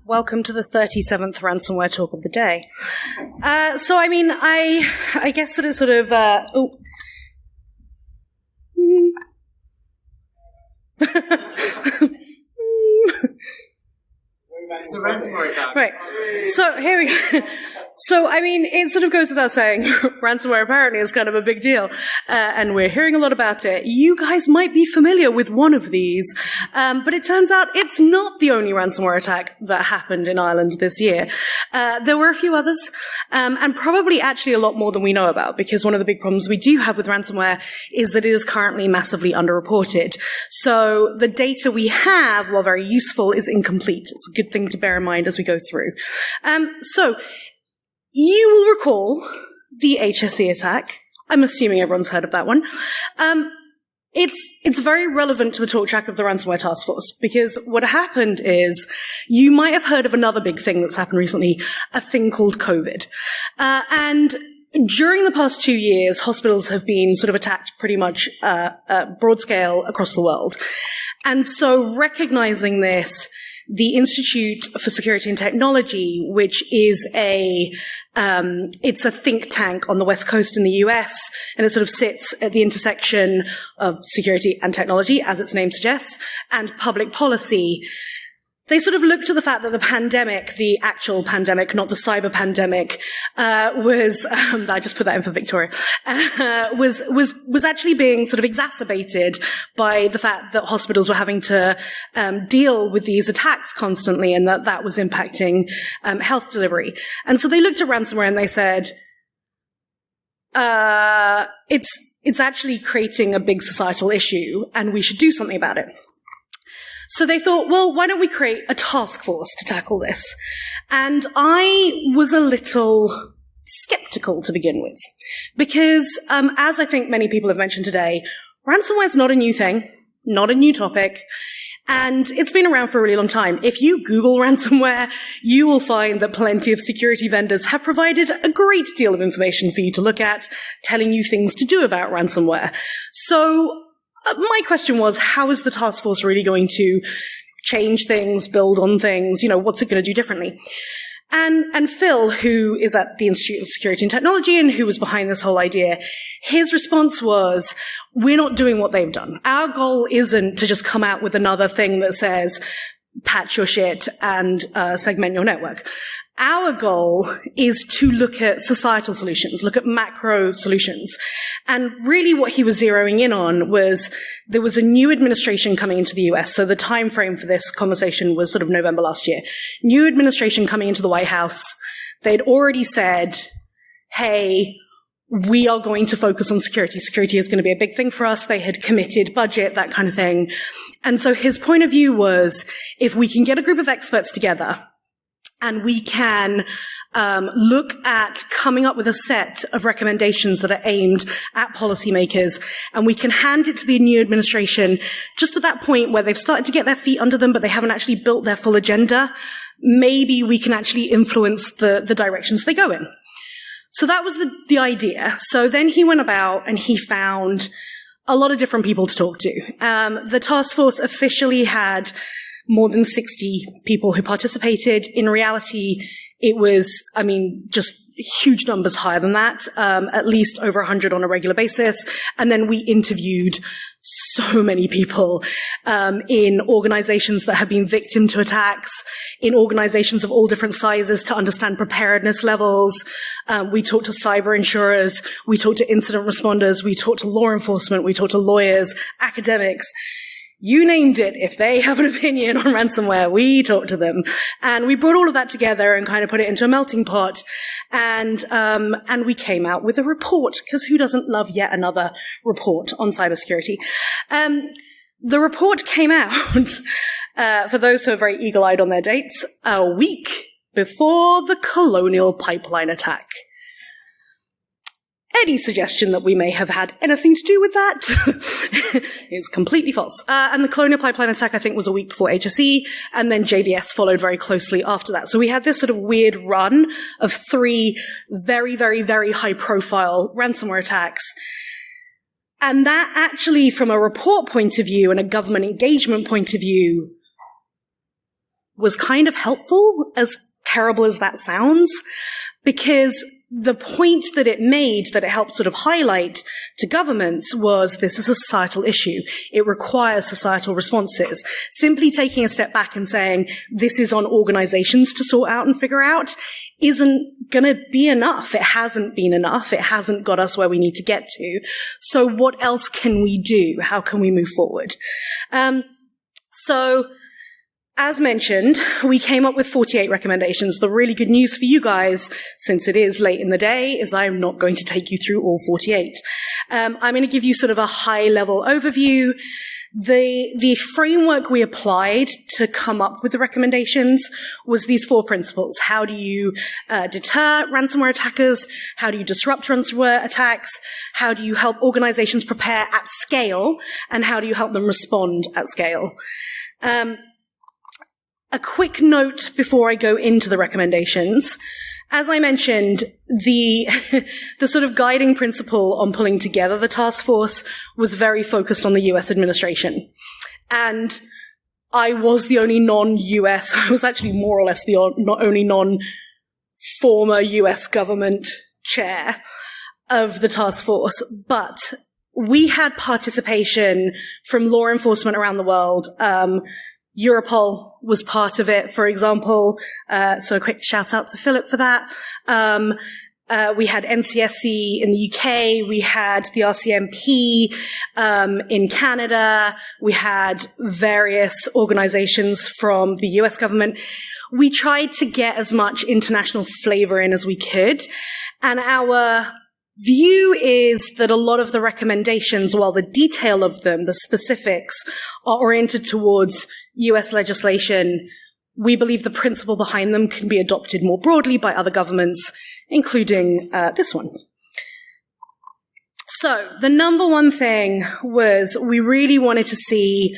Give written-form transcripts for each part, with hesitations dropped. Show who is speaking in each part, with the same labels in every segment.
Speaker 1: Welcome to the 37th ransomware talk of the day. I guess that it's sort of,
Speaker 2: It's a ransomware attack.
Speaker 1: Right. So here we go. So, it sort of goes without saying, ransomware apparently is kind of a big deal, and we're hearing a lot about it. You guys might be familiar with one of these, but it turns out it's not the only ransomware attack that happened in Ireland this year. There were a few others, and probably actually a lot more than we know about, because one of the big problems we do have with ransomware is that it is currently massively underreported. So the data we have, while very useful, is incomplete. It's a good thing to bear in mind as we go through. So you will recall the HSE attack. I'm assuming everyone's heard of that one. It's very relevant to the talk track of the Ransomware Task Force, because what happened is you might have heard of another big thing that's happened recently, a thing called COVID. And during the past 2 years, hospitals have been sort of attacked pretty much broad scale across the world. And so recognizing this, the Institute for Security and Technology, which is it's a think tank on the West Coast in the US, and it sort of sits at the intersection of security and technology, as its name suggests, and public policy. They sort of looked at the fact that the pandemic, the actual pandemic, not the cyber pandemic, was I just put that in for Victoria, was actually being sort of exacerbated by the fact that hospitals were having to deal with these attacks constantly, and that was impacting health delivery. And so they looked at ransomware and they said, it's actually creating a big societal issue, and we should do something about it. So they thought, well, why don't we create a task force to tackle this? And I was a little skeptical to begin with, because as I think many people have mentioned today, ransomware is not a new thing, not a new topic, and it's been around for a really long time. If you Google ransomware, you will find that plenty of security vendors have provided a great deal of information for you to look at, telling you things to do about ransomware. So my question was, how is the task force really going to change things, build on things? What's it going to do differently? And Phil, who is at the Institute of Security and Technology and who was behind this whole idea, his response was, we're not doing what they've done. Our goal isn't to just come out with another thing that says, patch your shit and segment your network. Our goal is to look at societal solutions, look at macro solutions. And really what he was zeroing in on was there was a new administration coming into the US. So the time frame for this conversation was sort of November last year. New administration coming into the White House. They'd already said, hey, we are going to focus on security. Security is going to be a big thing for us. They had committed budget, that kind of thing. And so his point of view was, if we can get a group of experts together and we can look at coming up with a set of recommendations that are aimed at policymakers, and we can hand it to the new administration just at that point where they've started to get their feet under them, but they haven't actually built their full agenda, maybe we can actually influence the directions they go in. So that was the idea. So then he went about and he found a lot of different people to talk to. The task force officially had more than 60 people who participated. In reality, it was, just huge numbers higher than that, at least over 100 on a regular basis. And then we interviewed so many people in organizations that have been victim to attacks, in organizations of all different sizes to understand preparedness levels. We talked to cyber insurers, we talked to incident responders, we talked to law enforcement, we talked to lawyers, academics. You named it. If they have an opinion on ransomware, we talk to them. And we brought all of that together and kind of put it into a melting pot. And we came out with a report, because who doesn't love yet another report on cybersecurity? The report came out, for those who are very eagle-eyed on their dates, a week before the Colonial Pipeline attack. Any suggestion that we may have had anything to do with that is completely false. And the Colonial Pipeline attack, I think, was a week before HSE, and then JBS followed very closely after that. So we had this sort of weird run of 3 very, very, very high-profile ransomware attacks. And that actually, from a report point of view and a government engagement point of view, was kind of helpful, as terrible as that sounds, because the point that it made, that it helped sort of highlight to governments, was this is a societal issue. It requires societal responses. Simply taking a step back and saying this is on organizations to sort out and figure out isn't going to be enough. It hasn't been enough. It hasn't got us where we need to get to. So what else can we do? How can we move forward? So as mentioned, we came up with 48 recommendations. The really good news for you guys, since it is late in the day, is I'm not going to take you through all 48. I'm going to give you sort of a high-level overview. The framework we applied to come up with the recommendations was these 4 principles. How do you deter ransomware attackers? How do you disrupt ransomware attacks? How do you help organizations prepare at scale? And how do you help them respond at scale? A quick note before I go into the recommendations. As I mentioned, the sort of guiding principle on pulling together the task force was very focused on the US administration. And I was the only non-US, I was actually more or less the only non-former US government chair of the task force. But we had participation from law enforcement around the world. Europol was part of it, for example. So a quick shout out to Philip for that. We had NCSC in the UK. We had the RCMP in Canada. We had various organizations from the US government. We tried to get as much international flavor in as we could. And our view is that a lot of the recommendations, while the detail of them, the specifics, are oriented towards US legislation, we believe the principle behind them can be adopted more broadly by other governments, including this one. So the number one thing was we really wanted to see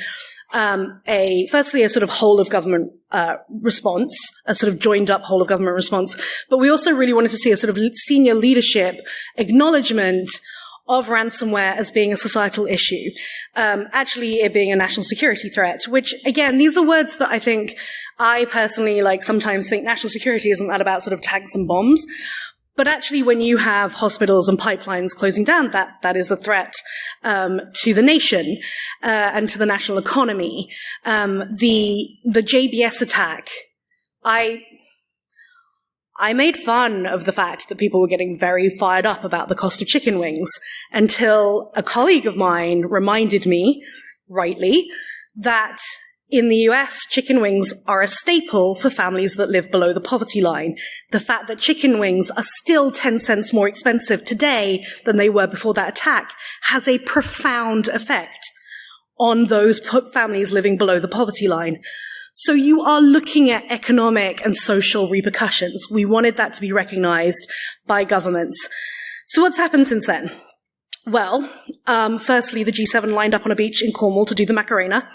Speaker 1: firstly a sort of whole of government response, a sort of joined up whole of government response, but we also really wanted to see a sort of senior leadership acknowledgement of ransomware as being a societal issue, actually it being a national security threat, which again, these are words that I think I personally sometimes think national security isn't that about sort of tanks and bombs. But actually, when you have hospitals and pipelines closing down, that is a threat to the nation and to the national economy. The JBS attack, I made fun of the fact that people were getting very fired up about the cost of chicken wings until a colleague of mine reminded me, rightly, that in the US, chicken wings are a staple for families that live below the poverty line. The fact that chicken wings are still 10 cents more expensive today than they were before that attack has a profound effect on those families living below the poverty line. So you are looking at economic and social repercussions. We wanted that to be recognized by governments. So what's happened since then? Well, firstly, the G7 lined up on a beach in Cornwall to do the Macarena.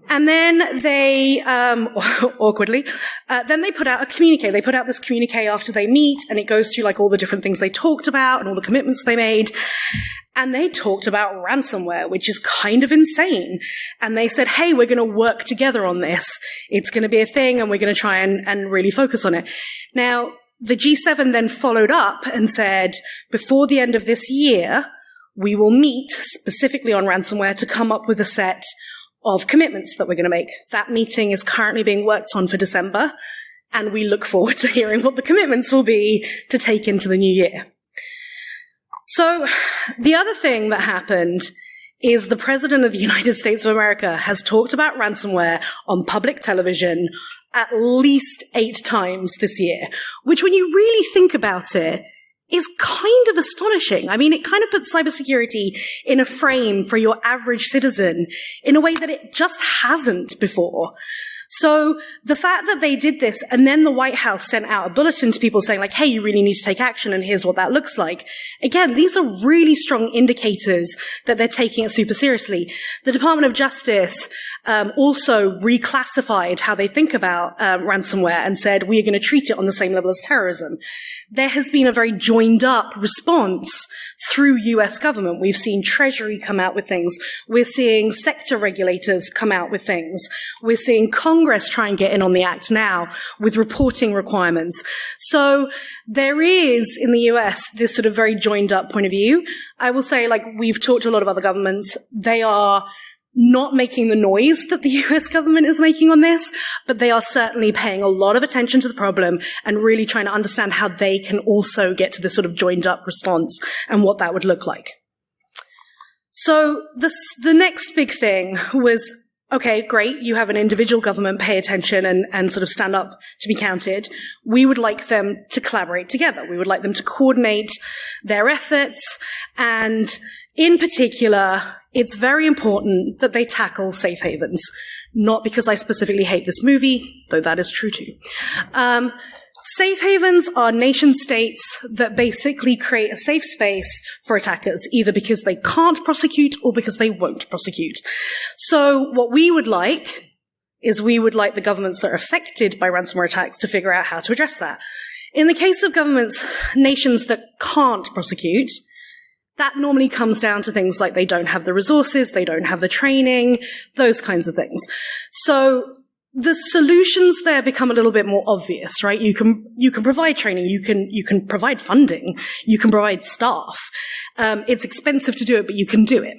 Speaker 1: And then they, awkwardly, then they put out a communique. They put out this communique after they meet, and it goes through all the different things they talked about and all the commitments they made. And they talked about ransomware, which is kind of insane. And they said, hey, we're going to work together on this. It's going to be a thing, and we're going to try and really focus on it. Now, the G7 then followed up and said, before the end of this year, we will meet specifically on ransomware to come up with a set of commitments that we're going to make. That meeting is currently being worked on for December, and we look forward to hearing what the commitments will be to take into the new year. So the other thing that happened is the President of the United States of America has talked about ransomware on public television at least 8 times this year, which when you really think about it, is kind of astonishing. I mean, it kind of puts cybersecurity in a frame for your average citizen in a way that it just hasn't before. So the fact that they did this, and then the White House sent out a bulletin to people saying hey, you really need to take action, and here's what that looks like. Again, these are really strong indicators that they're taking it super seriously. The Department of Justice also reclassified how they think about ransomware and said, we are going to treat it on the same level as terrorism. There has been a very joined up response through US government. We've seen Treasury come out with things. We're seeing sector regulators come out with things. We're seeing Congress try and get in on the act now with reporting requirements. So there is, in the US, this sort of very joined up point of view. I will say, like, we've talked to a lot of other governments. They are not making the noise that the US government is making on this, but they are certainly paying a lot of attention to the problem and really trying to understand how they can also get to this sort of joined up response and what that would look like. So the next big thing was, okay, great, you have an individual government pay attention and sort of stand up to be counted. We would like them to collaborate together. We would like them to coordinate their efforts, and in particular, it's very important that they tackle safe havens. Not because I specifically hate this movie, though that is true too. Safe havens are nation states that basically create a safe space for attackers, either because they can't prosecute or because they won't prosecute. So what we would like is we would like the governments that are affected by ransomware attacks to figure out how to address that. In the case of nations that can't prosecute, that normally comes down to things like they don't have the resources, they don't have the training, those kinds of things. So the solutions there become a little bit more obvious, right? You can provide training, you can provide funding, you can provide staff. It's expensive to do it, but you can do it.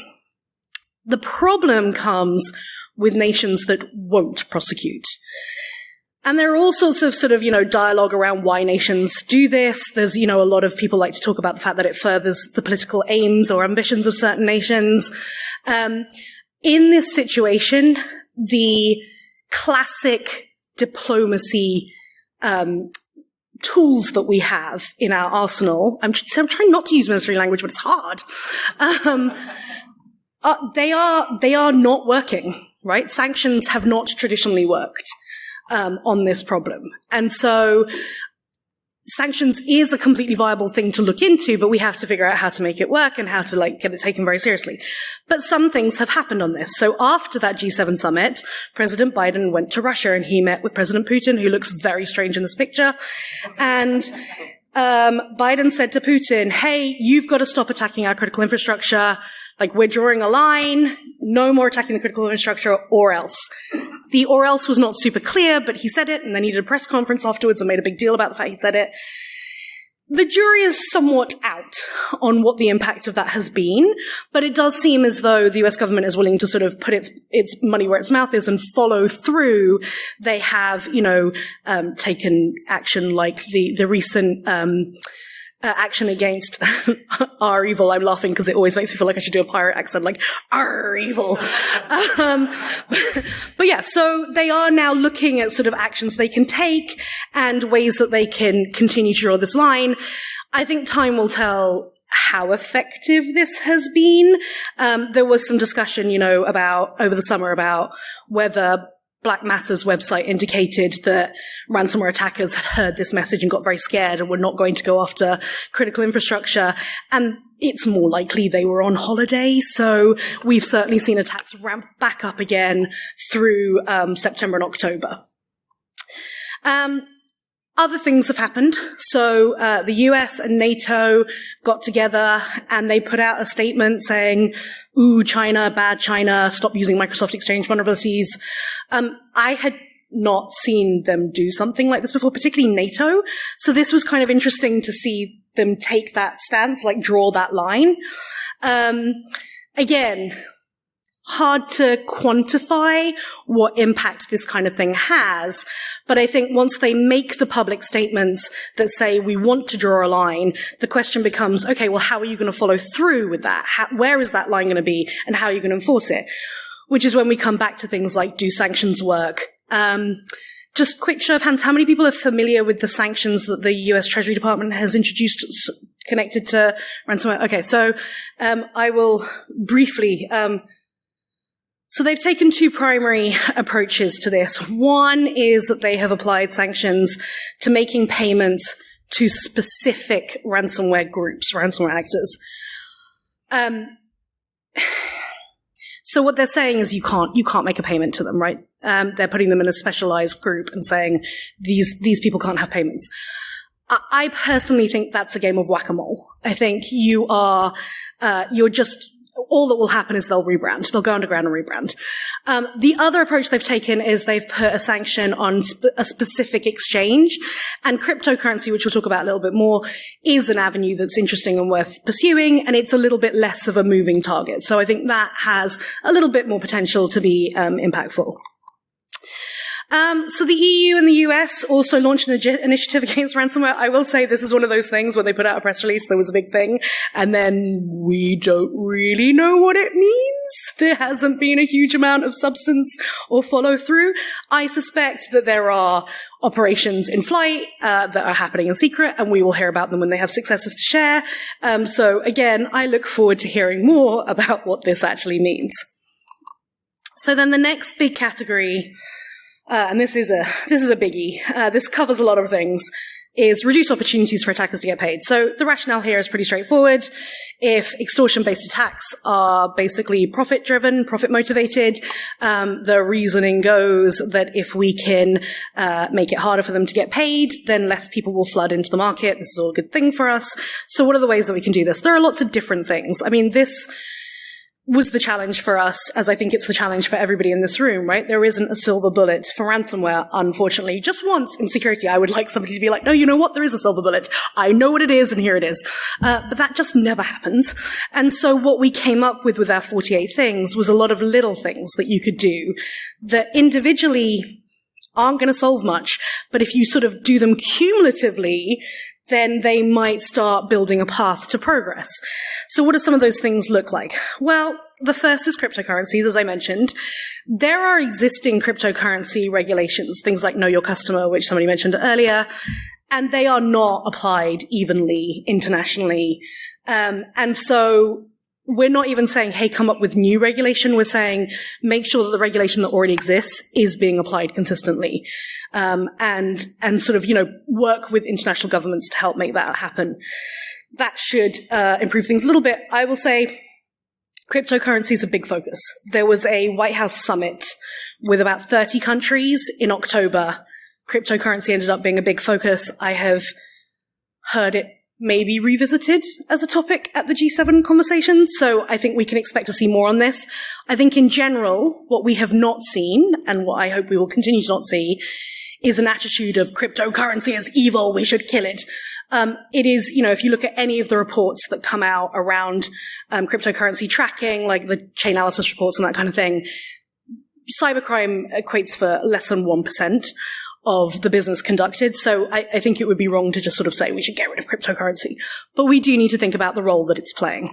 Speaker 1: The problem comes with nations that won't prosecute. And there are all sorts of sort of, dialogue around why nations do this. There's, a lot of people like to talk about the fact that it furthers the political aims or ambitions of certain nations. In this situation, the classic diplomacy tools that we have in our arsenal, I'm trying not to use military language, but it's hard. They are not working, right? Sanctions have not traditionally worked on this problem. And so sanctions is a completely viable thing to look into, but we have to figure out how to make it work and how to get it taken very seriously. But some things have happened on this. So after that G7 summit, President Biden went to Russia and he met with President Putin, who looks very strange in this picture. And Biden said to Putin, hey, you've got to stop attacking our critical infrastructure. We're drawing a line, no more attacking the critical infrastructure or else. The or else was not super clear, but he said it, and then he did a press conference afterwards and made a big deal about the fact he said it. The jury is somewhat out on what the impact of that has been, but it does seem as though the US government is willing to sort of put its money where its mouth is and follow through. They have, taken action like the recent, action against our evil. I'm laughing because it always makes me feel like I should do a pirate accent, like our evil. But yeah, so they are now looking at sort of actions they can take and ways that they can continue to draw this line. I think time will tell how effective this has been. There was some discussion, about over the summer about whether Black Matter's website indicated that ransomware attackers had heard this message and got very scared and were not going to go after critical infrastructure. And it's more likely they were on holiday. So we've certainly seen attacks ramp back up again through September and October. Other things have happened. So the US and NATO got together and they put out a statement saying, ooh, China, bad China, stop using Microsoft Exchange vulnerabilities. I had not seen them do something like this before, particularly NATO. So this was kind of interesting to see them take that stance, draw that line. Again, hard to quantify what impact this kind of thing has. But I think once they make the public statements that say we want to draw a line, the question becomes, okay, well, how are you going to follow through with that? Where is that line going to be and how are you going to enforce it? Which is when we come back to things like, do sanctions work? Just quick show of hands, how many people are familiar with the sanctions that the US Treasury Department has introduced connected to ransomware? Okay, so I will briefly... So they've taken two primary approaches to this. One is that they have applied sanctions to making payments to specific ransomware groups, ransomware actors. So what they're saying is you can't make a payment to them, right? They're putting them in a specialized group and saying these people can't have payments. I personally think that's a game of whack-a-mole. I think you're just, all that will happen is they'll rebrand. They'll go underground and rebrand. The other approach they've taken is they've put a sanction on a specific exchange, and cryptocurrency, which we'll talk about a little bit more, is an avenue that's interesting and worth pursuing, and it's a little bit less of a moving target. So I think that has a little bit more potential to be impactful. So the EU and the US also launched an initiative against ransomware. I will say this is one of those things when they put out a press release, there was a big thing, and then we don't really know what it means. There hasn't been a huge amount of substance or follow through. I suspect that there are operations in flight that are happening in secret, and we will hear about them when they have successes to share. So again, I look forward to hearing more about what this actually means. So then the next big category, and this is a biggie. This covers a lot of things, is reduce opportunities for attackers to get paid. So the rationale here is pretty straightforward. If extortion-based attacks are basically profit-driven, profit-motivated, the reasoning goes that if we can make it harder for them to get paid, then less people will flood into the market. This is all a good thing for us. So what are the ways that we can do this? There are lots of different things. I mean, this was the challenge for us, as I think it's the challenge for everybody in this room, right? There isn't a silver bullet for ransomware, unfortunately. Just once in security, I would like somebody to be like, no, you know what? There is a silver bullet. I know what it is, and here it is. But that just never happens. And so what we came up with our 48 things was a lot of little things that you could do that individually aren't going to solve much. But if you sort of do them cumulatively, then they might start building a path to progress. So what do some of those things look like? Well, the first is cryptocurrencies, as I mentioned. There are existing cryptocurrency regulations, things like Know Your Customer, which somebody mentioned earlier, and they are not applied evenly internationally. And so we're not even saying, hey, come up with new regulation. We're saying, make sure that the regulation that already exists is being applied consistently. And sort of, work with international governments to help make that happen. That should improve things a little bit. I will say cryptocurrency is a big focus. There was a White House summit with about 30 countries in October. Cryptocurrency ended up being a big focus. I have heard it maybe revisited as a topic at the G7 conversation. So I think we can expect to see more on this. I think in general, what we have not seen, and what I hope we will continue to not see, is an attitude of cryptocurrency is evil, we should kill it. It is, if you look at any of the reports that come out around cryptocurrency tracking, like the chain analysis reports and that kind of thing, cybercrime equates for less than 1% of the business conducted. So I think it would be wrong to just sort of say we should get rid of cryptocurrency. But we do need to think about the role that it's playing.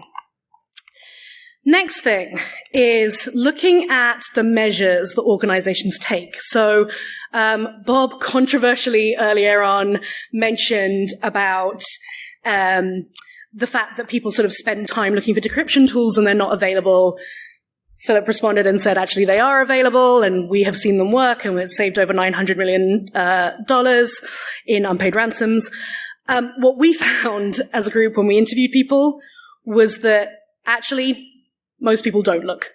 Speaker 1: Next thing is looking at the measures that organizations take. So Bob controversially earlier on mentioned about the fact that people sort of spend time looking for decryption tools and they're not available. Philip responded and said, actually, they are available, and we have seen them work, and it's saved over $900 million in unpaid ransoms. What we found as a group when we interviewed people was that actually most people don't look.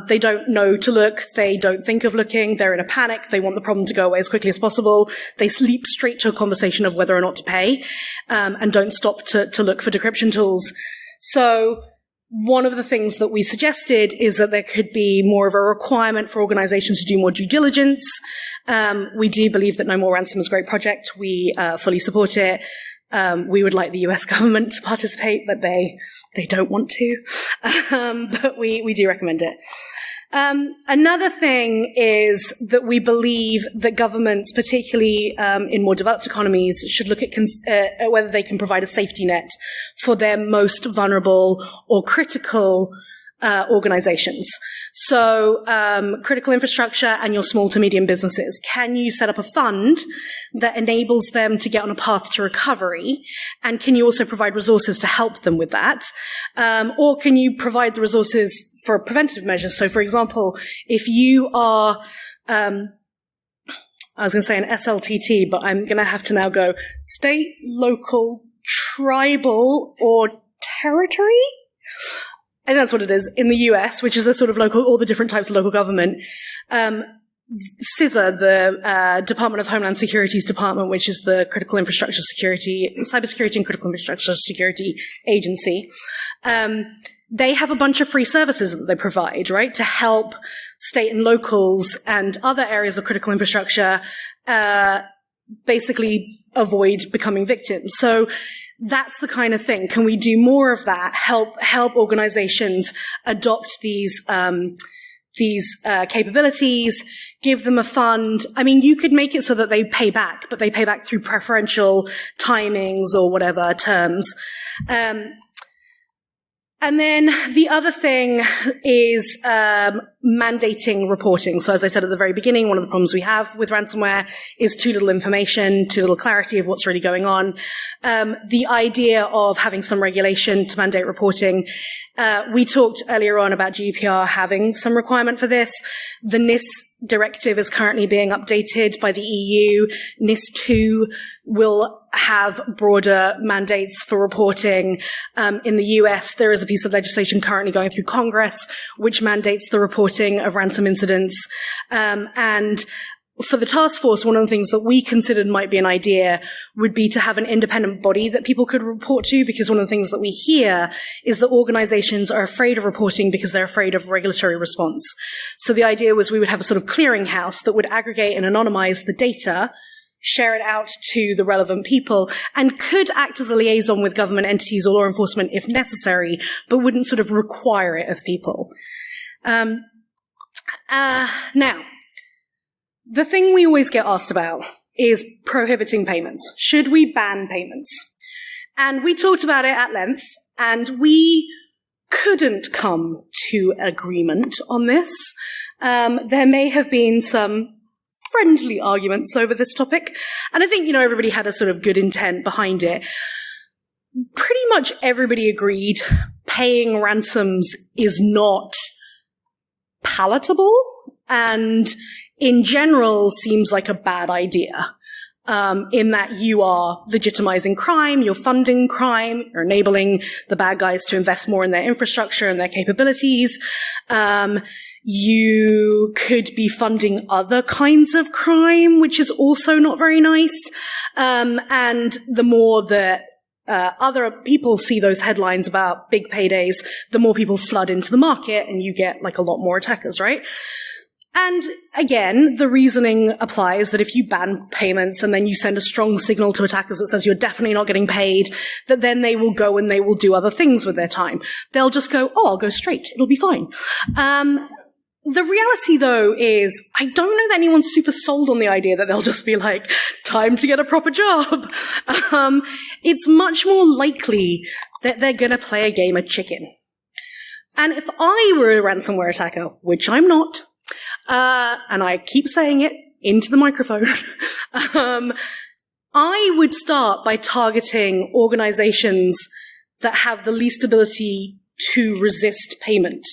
Speaker 1: They don't know to look. They don't think of looking. They're in a panic. They want the problem to go away as quickly as possible. They leap straight to a conversation of whether or not to pay, and don't stop to look for decryption tools. So one of the things that we suggested is that there could be more of a requirement for organizations to do more due diligence. We do believe that No More Ransom is a great project. We fully support it. We would like the US government to participate, but they don't want to. But we do recommend it. Another thing is that we believe that governments, particularly in more developed economies, should look at whether they can provide a safety net for their most vulnerable or critical organizations. So critical infrastructure and your small to medium businesses. Can you set up a fund that enables them to get on a path to recovery? And can you also provide resources to help them with that? Or can you provide the resources for preventative measures? So, for example, if you are I was going to say an SLTT, but I'm going to have to now go state, local, tribal, or territory? And that's what it is in the US, which is the sort of local, all the different types of local government. CISA, the Department of Homeland Security's department, which is the Critical Infrastructure Security, Cybersecurity and Critical Infrastructure Security Agency, they have a bunch of free services that they provide, right, to help state and locals and other areas of critical infrastructure basically avoid becoming victims. So that's the kind of thing. Can we do more of that? Help organizations adopt these capabilities, give them a fund. I mean, you could make it so that they pay back, but they pay back through preferential timings or whatever terms. And then the other thing is mandating reporting. So as I said at the very beginning, one of the problems we have with ransomware is too little information, too little clarity of what's really going on. The idea of having some regulation to mandate reporting. We talked earlier on about GDPR having some requirement for this. The NIS directive is currently being updated by the EU. NIS 2 will have broader mandates for reporting. In the US, there is a piece of legislation currently going through Congress which mandates the reporting of ransom incidents. And for the task force, one of the things that we considered might be an idea would be to have an independent body that people could report to, because one of the things that we hear is that organizations are afraid of reporting because they're afraid of regulatory response. So the idea was we would have a sort of clearinghouse that would aggregate and anonymize the data, share it out to the relevant people, and could act as a liaison with government entities or law enforcement if necessary, but wouldn't sort of require it of people. Now, the thing we always get asked about is prohibiting payments. Should we ban payments? And we talked about it at length, and we couldn't come to agreement on this. There may have been some friendly arguments over this topic, and I think, everybody had a sort of good intent behind it. Pretty much everybody agreed paying ransoms is not palatable, and in general seems like a bad idea, in that you are legitimizing crime, you're funding crime, you're enabling the bad guys to invest more in their infrastructure and their capabilities. You could be funding other kinds of crime, which is also not very nice. And the more that other people see those headlines about big paydays, the more people flood into the market and you get like a lot more attackers, right? And again, the reasoning applies that if you ban payments and then you send a strong signal to attackers that says you're definitely not getting paid, that then they will go and they will do other things with their time. They'll just go, oh, I'll go straight. It'll be fine. The reality, though, is I don't know that anyone's super sold on the idea that they'll just be like, time to get a proper job. It's much more likely that they're going to play a game of chicken. And if I were a ransomware attacker, which I'm not, and I keep saying it into the microphone, I would start by targeting organizations that have the least ability to resist payment.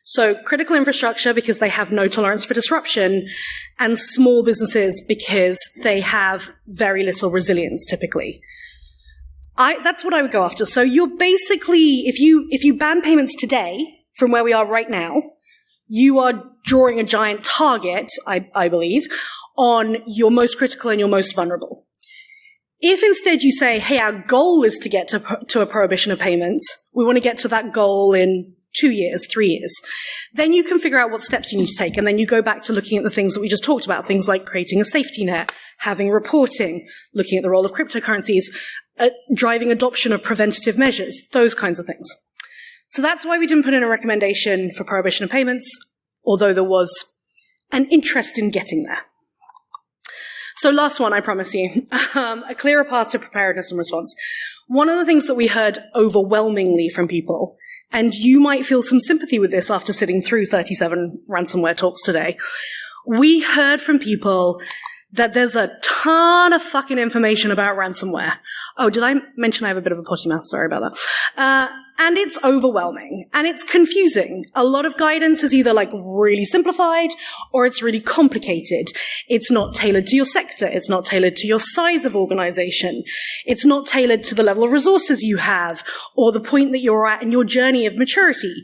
Speaker 1: So critical infrastructure, because they have no tolerance for disruption, and small businesses because they have very little resilience typically. That's what I would go after. So you're basically, if you ban payments today from where we are right now, you are drawing a giant target, I believe, on your most critical and your most vulnerable. If instead you say, hey, our goal is to get to a prohibition of payments, we want to get to that goal in 2 years, 3 years, then you can figure out what steps you need to take. And then you go back to looking at the things that we just talked about, things like creating a safety net, having reporting, looking at the role of cryptocurrencies, driving adoption of preventative measures, those kinds of things. So that's why we didn't put in a recommendation for prohibition of payments, although there was an interest in getting there. So last one, I promise you, a clearer path to preparedness and response. One of the things that we heard overwhelmingly from people, and you might feel some sympathy with this after sitting through 37 ransomware talks today, we heard from people that there's a ton of fucking information about ransomware. Oh, did I mention I have a bit of a potty mouth? Sorry about that. And it's overwhelming and it's confusing. A lot of guidance is either like really simplified or it's really complicated. It's not tailored to your sector. It's not tailored to your size of organization. It's not tailored to the level of resources you have or the point that you're at in your journey of maturity.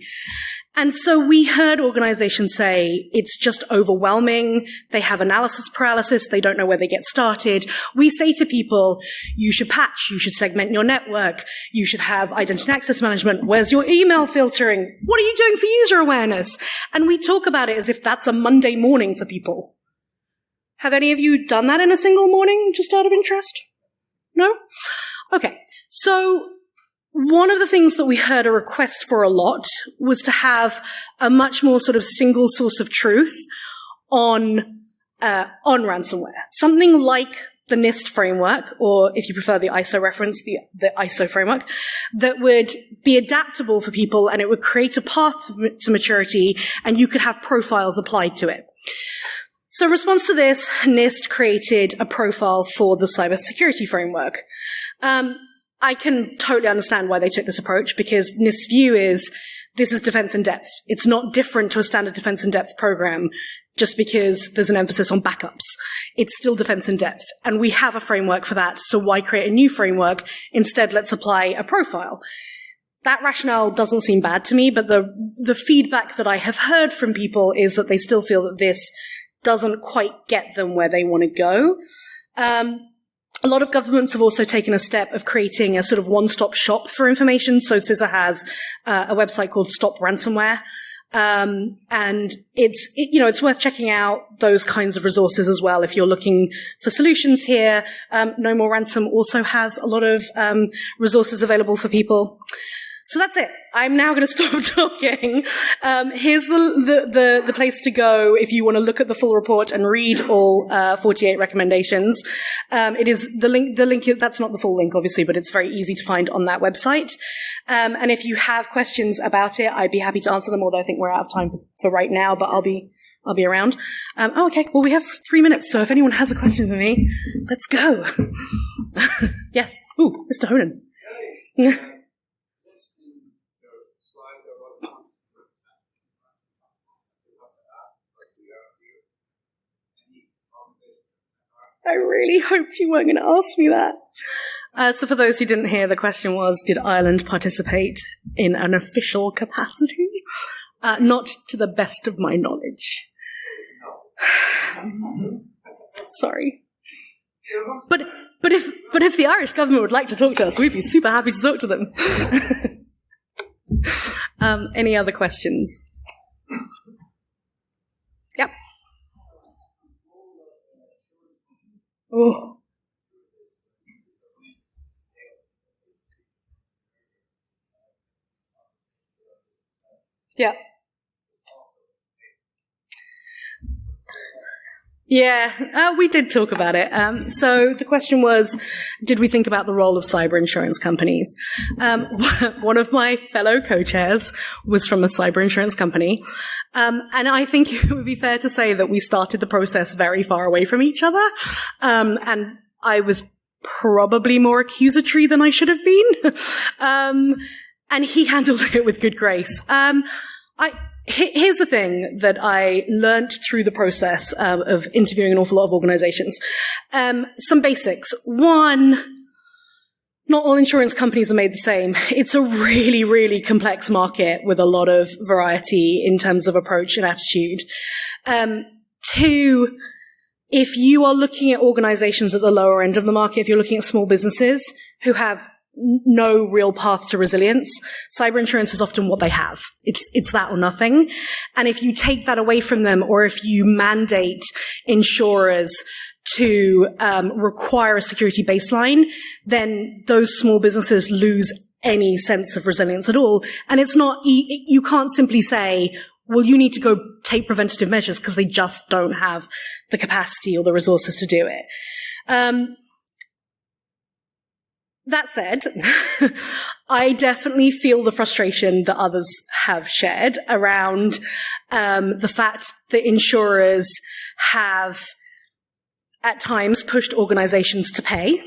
Speaker 1: And so we heard organizations say it's just overwhelming. They have analysis paralysis. They don't know where they get started. We say to people, you should patch, you should segment your network, you should have identity and access management. Where's your email filtering? What are you doing for user awareness? And we talk about it as if that's a Monday morning for people. Have any of you done that in a single morning, just out of interest? No? Okay. So one of the things that we heard a request for a lot was to have a much more sort of single source of truth on ransomware. Something like the NIST framework, or if you prefer the ISO reference, the ISO framework, that would be adaptable for people and it would create a path to maturity and you could have profiles applied to it. So in response to this, NIST created a profile for the cybersecurity framework. I can totally understand why they took this approach, because NIST's view is this is defense in depth. It's not different to a standard defense in depth program just because there's an emphasis on backups. It's still defense in depth. And we have a framework for that. So why create a new framework? Instead, let's apply a profile. That rationale doesn't seem bad to me, but the feedback that I have heard from people is that they still feel that this doesn't quite get them where they want to go. A lot of governments have also taken a step of creating a sort of one-stop shop for information. So CISA has a website called Stop Ransomware. And it's worth checking out those kinds of resources as well if you're looking for solutions here. No More Ransom also has a lot of resources available for people. So that's it. I'm now going to stop talking. Here's the place to go if you want to look at the full report and read all 48 recommendations. It is the link, that's not the full link, obviously, but it's very easy to find on that website. And if you have questions about it, I'd be happy to answer them, although I think we're out of time for right now, but I'll be around. Okay. Well, we have 3 minutes, so if anyone has a question for me, let's go. Yes. Ooh, Mr. Honan. I really hoped you weren't going to ask me that. So for those who didn't hear, the question was, did Ireland participate in an official capacity? Not to the best of my knowledge. Sorry. But if the Irish government would like to talk to us, we'd be super happy to talk to them. Any other questions? Yep. Oh. Yeah. Yeah, we did talk about it. So the question was, did we think about the role of cyber insurance companies? One of my fellow co-chairs was from a cyber insurance company. And I think it would be fair to say that we started the process very far away from each other. And I was probably more accusatory than I should have been. And he handled it with good grace. Here's the thing that I learned through the process of interviewing an awful lot of organizations. Some basics. One, not all insurance companies are made the same. It's a really, really complex market with a lot of variety in terms of approach and attitude. Two, if you are looking at organizations at the lower end of the market, if you're looking at small businesses who have no real path to resilience, cyber insurance is often what they have. It's that or nothing. And if you take that away from them, or if you mandate insurers to require a security baseline, then those small businesses lose any sense of resilience at all. And it's not, you can't simply say, well, you need to go take preventative measures, because they just don't have the capacity or the resources to do it. That said, I definitely feel the frustration that others have shared around the fact that insurers have at times pushed organizations to pay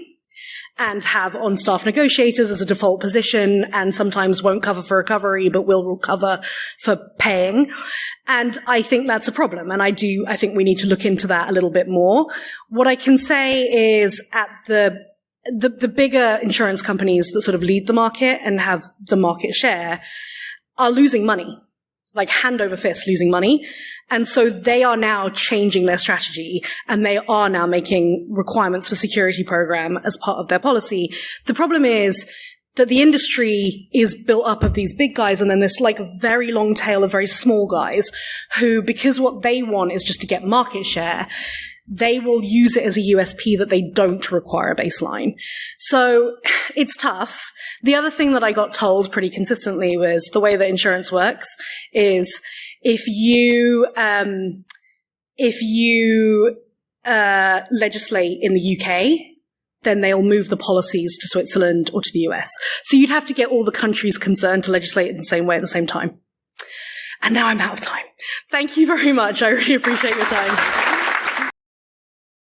Speaker 1: and have on-staff negotiators as a default position, and sometimes won't cover for recovery but will cover for paying. And I think that's a problem, and I think we need to look into that a little bit more. What I can say is at the bigger insurance companies that sort of lead the market and have the market share are losing money. like hand over fist losing money. And so they are now changing their strategy, and they are now making requirements for security program as part of their policy. The problem is that the industry is built up of these big guys and then this like very long tail of very small guys who, because what they want is just to get market share, they will use it as a USP that they don't require a baseline. So it's tough. The other thing that I got told pretty consistently was the way that insurance works is if you legislate in the UK, then they'll move the policies to Switzerland or to the US. So you'd have to get all the countries concerned to legislate in the same way at the same time. And now I'm out of time. Thank you very much. I really appreciate your time.